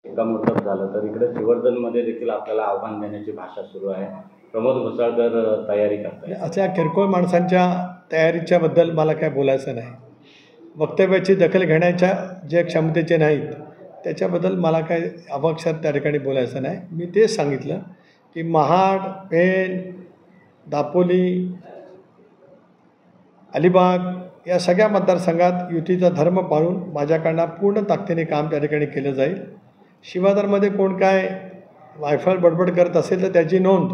शिक्कामोर्तब झालं तर इकडे श्रीवर्धनमध्ये देखील आपल्याला आव्हान देण्याची भाषा सुरू आहे. प्रमोद घोसाळकर तयारी करतात. अशा किरकोळ माणसांच्या तयारीच्या बद्दल मला काय बोलायचं नाही. वक्तव्याची दखल घेण्याच्या जे क्षमतेचे नाहीत त्याच्याबद्दल मला काय अवाक्षर त्या ठिकाणी बोलायचं नाही. मी तेच सांगितलं की महाड, पेण, दापोली, अलिबाग या सगळ्या मतदारसंघात युतीचा धर्म पाळून माझ्याकडनं पूर्ण ताकदीने काम त्या ठिकाणी केलं जाईल. शिवाधारमध्ये कोण काय वायफळ बडबड करत असेल तर त्याची नोंद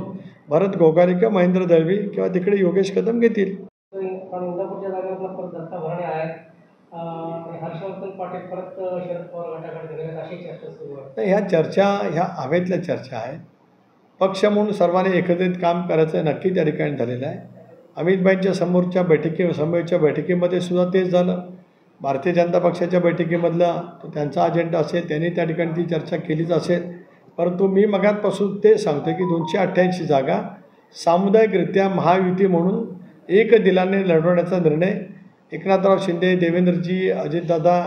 भरत गोगारे किंवा महेंद्र दळवी किंवा तिकडे योगेश कदम घेतील. इंदापूरच्या जागेवरला परत दत्ता भरणे आहे, हर्षवर्धन पाटील परत शरद पवार गटाकडे गेले अशी चर्चा सुरू आहे. तर ह्या चर्चा ह्या हवेतल्या चर्चा आहेत. पक्ष म्हणून सर्वांनी एकत्रित काम करायचं नक्की त्या ठिकाणी झालेलं आहे. अमितभाईंच्या समोरच्या बैठकीमध्ये सुद्धा तेच झालं. भारतीय जनता पक्षाच्या बैठकीमधला तो त्यांचा अजेंडा असेल, त्यांनी त्या ठिकाणी ती चर्चा केलीच असेल. परंतु मी मगातपासून ते सांगतो की 288 जागा सामुदायिकरित्या महायुती म्हणून एक दिलाने लढवण्याचा निर्णय एकनाथराव शिंदे, देवेंद्रजी, अजितदादा,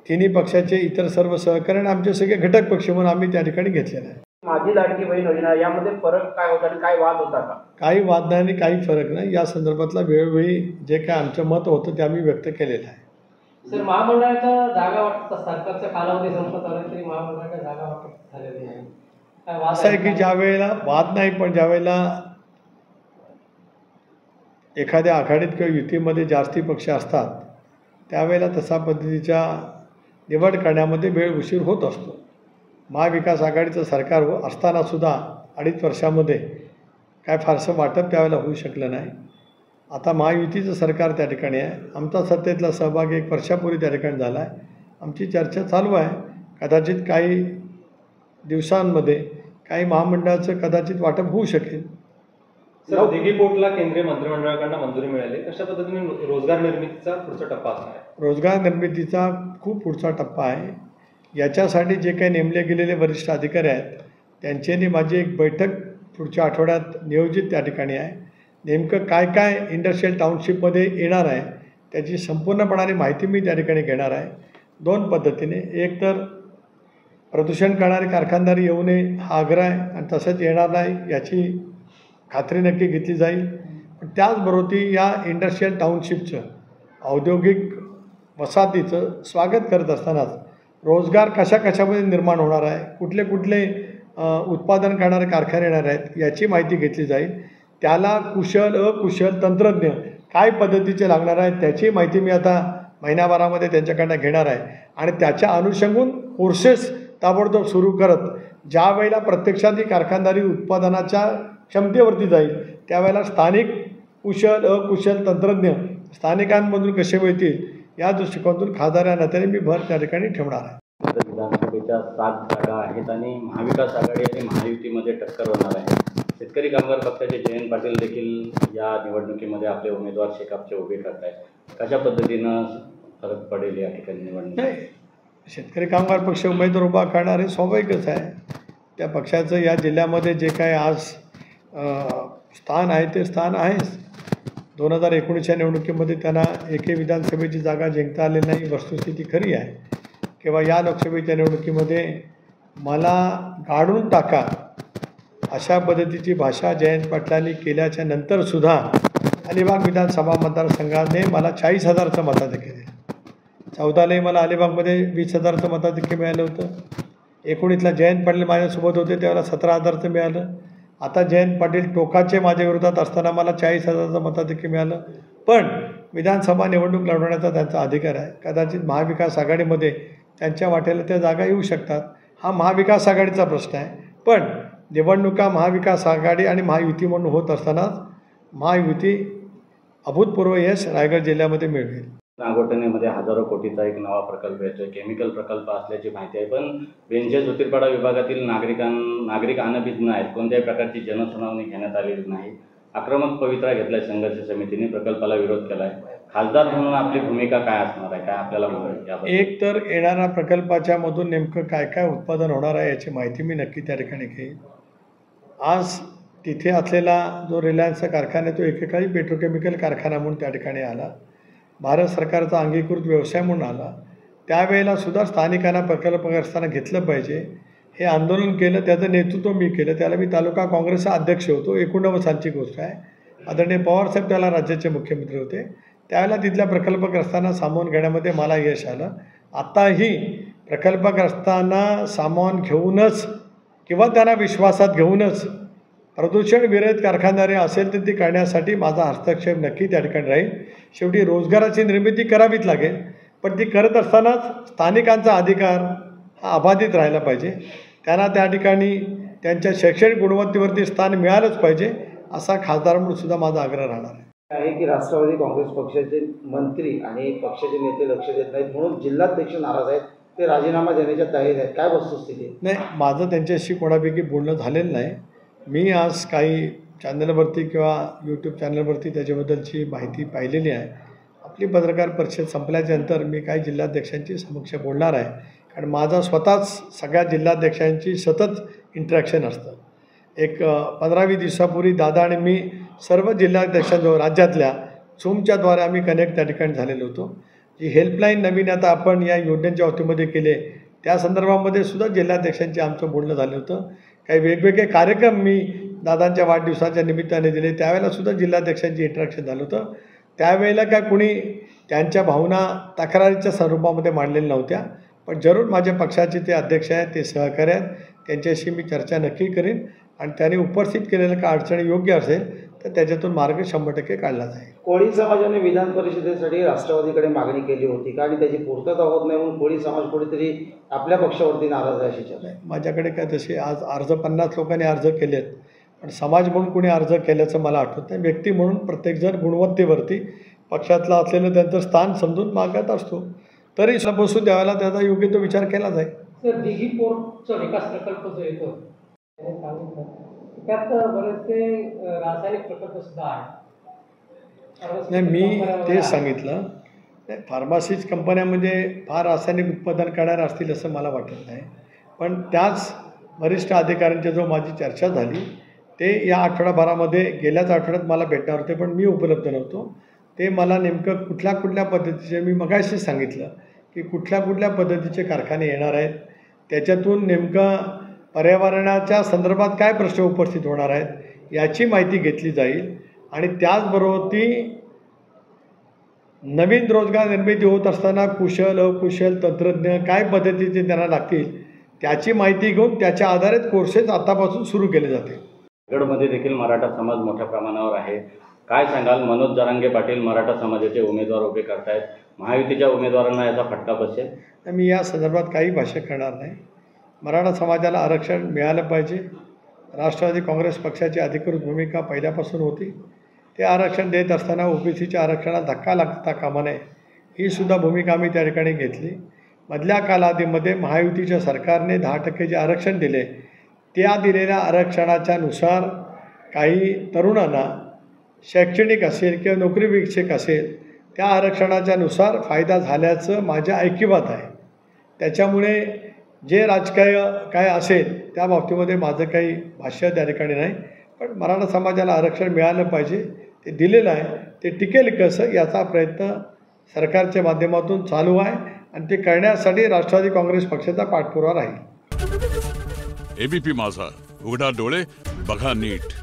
तिन्ही पक्षाचे इतर सर्व सहकारी आमचे सगळे घटक पक्ष म्हणून आम्ही त्या ठिकाणी घेतलेला आहे. माझी लाडकी बहीण योजना यामध्ये फरक काय होता आणि काय वाद होता का? काही वाद नाही आणि काही फरक नाही. या संदर्भातला वेळोवेळी जे काय आमचं मत होतं ते आम्ही व्यक्त केलेलं आहे. सर, महामंडळाच्या जागा वाटप सरकारचा कालावधी संपत आला तरी महामंडळाच्या जागा वाटप झालेली नाही. काय वाद असं आहे की ज्या वेळेला वाद नाही, पण ज्या वेळेला एखाद्या आघाडीत किंवा युतीमध्ये जास्ती पक्ष असतात त्यावेळेला तसा पद्धतीच्या निवड करण्यामध्ये वेळ उशीर होत असतो. महाविकास आघाडीचं सरकार असतानासुद्धा 2.5 वर्षामध्ये काय फारसं वाटप त्यावेळेला होऊ शकलं नाही. आता महायुतीचं सरकार त्या ठिकाणी आहे. आमचा सत्तेतला सहभाग 1 वर्षापूर्वी त्या ठिकाणी झाला आहे. आमची चर्चा चालू आहे. कदाचित काही दिवसांमध्ये काही महामंडळाचं कदाचित वाटप होऊ शकेल. सर, दिघी पोर्टला केंद्रीय मंत्रिमंडळाकडून मंजुरी मिळाली. कशा पद्धतीने रोजगार निर्मितीचा पुढचा टप्पा असणार आहे? रोजगार निर्मितीचा खूप पुढचा टप्पा आहे. याच्यासाठी जे काही नेमले गेलेले वरिष्ठ अधिकारी आहेत त्यांच्यानी माझी एक बैठक पुढच्या आठवड्यात नियोजित त्या ठिकाणी आहे. नेमकं काय काय इंडस्ट्रियल टाउनशिपमध्ये येणार आहे त्याची संपूर्णपणाने माहिती मी त्या ठिकाणी घेणार आहे. 2 पद्धतीने. एक तर प्रदूषण करणारे कारखानदारी येऊ नये हा आग्रह आहे आणि तसंच येणार नाही याची खात्री नक्की घेतली जाईल. पण त्याचबरोबर या इंडस्ट्रियल टाउनशिपचं औद्योगिक वसाहतीचं स्वागत करत असतानाच रोजगार कशामध्ये निर्माण होणार आहे, कुठले कुठले उत्पादन करणारे कारखाने येणार आहेत याची माहिती घेतली जाईल. त्याला कुशल अकुशल तंत्रज्ञ काय पद्धतीचे लागणार आहेत त्याची माहिती मी आता महिन्याभरामध्ये त्यांच्याकडनं घेणार आहे. आणि त्याच्या अनुषंगून कोर्सेस ताबडतोब सुरू करत ज्या वेळेला प्रत्यक्षात ही कारखानदारी उत्पादनाच्या क्षमतेवरती जाईल त्यावेळेला स्थानिक कुशल अकुशल तंत्रज्ञ स्थानिकांमधून कसे मिळतील या दृष्टिकोनातून खासदार या नात्याने मी भर त्या ठिकाणी ठेवणार आहे. विधानसभेच्या 7 जागा आहेत आणि महाविकास आघाडी आणि महायुतीमध्ये टक्कर होणार आहे. शेतकरी कामगार पक्षाचे जयंत पाटील देखील या निवडणुकीमध्ये आपले उमेदवार शेकापचे उभे करत आहेत. कशा पद्धतीनं फरक पडेल या ठिकाणी निवडणूक? नाही, शेतकरी कामगार पक्ष उमेदवार उभा करणार हे स्वाभाविकच आहे. त्या पक्षाचं या जिल्ह्यामध्ये जे काय आज स्थान आहे ते स्थान आहेच. 2019च्या निवडणुकीमध्ये त्यांना एकही विधानसभेची जागा जिंकता आलेली नाही, वस्तुस्थिती खरी आहे. किंवा या लोकसभेच्या निवडणुकीमध्ये मला गाडून टाका अशा पद्धतीची भाषा जयंत पाटलांनी केल्याच्या नंतरसुद्धा अलिबाग विधानसभा मतदारसंघाने मला 40,000चं मताधिक्य दिलं. 14लाही मला अलिबागमध्ये 20,000चं मताधिक्य मिळालं होतं. 19ला जयंत पाटील माझ्यासोबत होते त्यावेळेला 17,000चं मिळालं. आता जयंत पाटील टोकाचे माझ्या विरोधात असताना मला 40,000चं मताधिक्य मिळालं. पण विधानसभा निवडणूक लढवण्याचा त्यांचा अधिकार आहे. कदाचित महाविकास आघाडीमध्ये त्यांच्या वाटेला त्या जागा येऊ शकतात. हा महाविकास आघाडीचा प्रश्न आहे. पण निवडणुका महाविकास आघाडी आणि महायुती म्हणून होत असतानाच महायुती अभूतपूर्व यश रायगड जिल्ह्यामध्ये मिळवेल. नागोठणेमध्ये हजारो कोटीचा एक नवा प्रकल्प येतोय. केमिकल प्रकल्प असल्याची माहिती आहे. पण बेंचे ज्योतिर्पाडा विभागातील नागरिक अनभिज्ञ आहेत. कोणत्याही प्रकारची जनसुनावणी घेण्यात आलेली नाही. आक्रमक पवित्रा घेतलाय संघर्ष समितीने, प्रकल्पाला विरोध केलाय. खासदार म्हणून आपली भूमिका काय असणार आहे, काय आपल्याला म्हणून? एक तर येणाऱ्या प्रकल्पाच्या मधून नेमकं काय काय उत्पादन होणार आहे याची माहिती मी नक्की त्या ठिकाणी घेईन. आज तिथे असलेला जो रिलायन्सचा कारखाना आहे तो एकेकाळी पेट्रोकेमिकल कारखाना म्हणून त्या ठिकाणी आला. भारत सरकारचा अंगीकृत व्यवसाय म्हणून आला. त्यावेळेला सुद्धा स्थानिकांना प्रकल्पग्रस्तांना घेतलं पाहिजे हे आंदोलन केलं. त्याचं नेतृत्व मी केलं. त्याला मी तालुका काँग्रेसचा अध्यक्ष होतो. 89 सालची गोष्ट आहे. आदरणीय पवारसाहेब त्याला राज्याचे मुख्यमंत्री होते. त्यावेळेला तिथल्या प्रकल्पग्रस्तांना सामावून घेण्यामध्ये मला यश आलं. आत्ताही प्रकल्पग्रस्तांना सामावून घेऊनच किंवा त्यांना विश्वासात घेऊनच प्रदूषण विरहित कारखानदारी असेल तर ती करण्यासाठी माझा हस्तक्षेप नक्की त्या ठिकाणी राहील. शेवटी रोजगाराची निर्मिती करावीच लागेल, पण ती करत असतानाच स्थानिकांचा अधिकार हा अबाधित राहिला पाहिजे. त्यांना त्या ठिकाणी त्यांच्या शैक्षणिक गुणवत्तेवरती स्थान मिळालंच पाहिजे असा खासदार म्हणून सुद्धा माझा आग्रह राहणार आहे. की राष्ट्रवादी काँग्रेस पक्षाचे मंत्री आणि पक्षाचे नेते लक्ष देत नाहीत म्हणून जिल्हाध्यक्ष नाराज आहेत. ते राजीनामा देण्याच्या तयारीत आहेत. काय वस्तुस्थिती आहे? नाही, माझं त्यांच्याशी कोणापैकी बोलणं झालेलं नाही. मी आज काही चॅनलवरती किंवा यूट्यूब चॅनलवरती त्याच्याबद्दलची माहिती पाहिलेली आहे. आपली पत्रकार परिषद संपल्याच्यानंतर मी काही जिल्हाध्यक्षांची समक्ष बोलणार आहे, कारण माझा स्वतःच सगळ्या जिल्हाध्यक्षांची सतत इंटरॅक्शन असतं. एक 15-20 दिवसापूर्वी दादा आणि मी सर्व जिल्हाध्यक्षांजवळ राज्यातल्या झूमच्याद्वारे आम्ही कनेक्ट त्या ठिकाणी झालेलो होतो. जी हेल्पलाईन नवीन आता आपण या योजनेच्या बाबतीमध्ये केले त्या संदर्भामध्ये सुद्धा जिल्हाध्यक्षांची आमचं बोलणं झालं होतं. काही वेगवेगळे कार्यक्रम मी दादांच्या वाढदिवसाच्या निमित्ताने दिले, त्यावेळेला सुद्धा जिल्हाध्यक्षांची इंटरॅक्शन झालं होतं. त्यावेळेला काय कुणी त्यांच्या भावना तक्रारीच्या स्वरूपामध्ये मांडलेल्या नव्हत्या, पण जरूर माझ्या पक्षाचे ते अध्यक्ष आहेत, ते सहकारी आहेत, त्यांच्याशी मी चर्चा नक्की करीन आणि त्यांनी उपस्थित केलेल्या का अडचणी योग्य असेल तर त्याच्यातून मार्ग 100% काढला जाईल. कोळी समाजाने विधान परिषदेसाठी राष्ट्रवादीकडे मागणी केली होती का आणि त्याची पूर्तता होत नाही म्हणून कोळी समाज कुठेतरी आपल्या पक्षावरती नाराज आहे अशी चर्चा आहे. माझ्याकडे काय तसे आज अर्ज 50 लोकांनी अर्ज केलेत, पण समाज म्हणून कोणी अर्ज केल्याचं मला आठवत नाही. व्यक्ती म्हणून प्रत्येकजण गुणवत्तेवरती पक्षातला असलेलं त्यांचं स्थान समजून मागत असतो. तरी बसून द्यायला त्याचा योग्य तो विचार केला जाईल. सर, दिघी पोर्टचा विकास प्रकल्प जो येतो त्याने सांगितलं त्यात बरेचसे रासायनिक प्रकल्प सुद्धा आहेत. नाही, मी तेच सांगितलं. नाही, फार्मासीज कंपन्यामध्ये फार रासायनिक उत्पादन करणारे असतील असं मला वाटत नाही, पण त्याच वरिष्ठ अधिकाऱ्यांच्या जो माझी चर्चा झाली ते या आठवडाभरामध्ये गेल्याच आठवड्यात मला भेटणार होते, पण मी उपलब्ध नव्हतो. ते मला नेमकं कुठल्या पद्धतीचे, मी मगाशी सांगितलं की कुठल्या पद्धतीचे कारखाने येणार आहेत, त्याच्यातून नेमकं पर्यावरणाच्या संदर्भात काय प्रश्न उपस्थित होणार आहेत याची माहिती घेतली जाईल आणि त्याचबरोबर ती नवीन रोजगार निर्मिती होत असताना कुशल अकुशल तंत्रज्ञ काय पद्धतीचे त्यांना लागतील त्याची माहिती घेऊन त्याच्या आधारित कोर्सेस आतापासून सुरू केले जातील. रायगडमध्ये देखील मराठा समाज मोठ्या प्रमाणावर आहे. काय सांगाल? मनोज जरांगे पाटील मराठा समाजाचे उमेदवार उभे करतायत, महायुतीच्या उमेदवारांना याचा फटका बसेल? मी या संदर्भात काही भाष्य करणार नाही. मराठा समाजाला आरक्षण मिळालं पाहिजे. राष्ट्रवादी काँग्रेस पक्षाची अधिकृत भूमिका पहिल्यापासून होती. ते आरक्षण देत असताना ओबीसीच्या आरक्षणाला धक्का लागता कामा नये ही सुद्धा भूमिका आम्ही त्या ठिकाणी घेतली. मधल्या कालावधीमध्ये महायुतीच्या सरकारने 10% जे आरक्षण दिले त्या दिलेल्या आरक्षणाच्या नुसार काही तरुणांना शैक्षणिक असेल किंवा नोकरीविषयक असेल त्या आरक्षणाच्या नुसार फायदा झाल्याचं माझ्या ऐकिवात आहे. त्याच्यामुळे जे राजकीय काय असेल त्या बाबतीमध्ये माझं काही भाष्य त्या ठिकाणी नाही, पण मराठा समाजाला आरक्षण मिळालं पाहिजे. ते दिलेलं आहे, ते टिकेल कसं याचा प्रयत्न सरकारच्या माध्यमातून चालू आहे आणि ते करण्यासाठी राष्ट्रवादी काँग्रेस पक्षाचा पाठपुरावा राहील. एबीपी माझा, उघडा डोळे बघा नीट.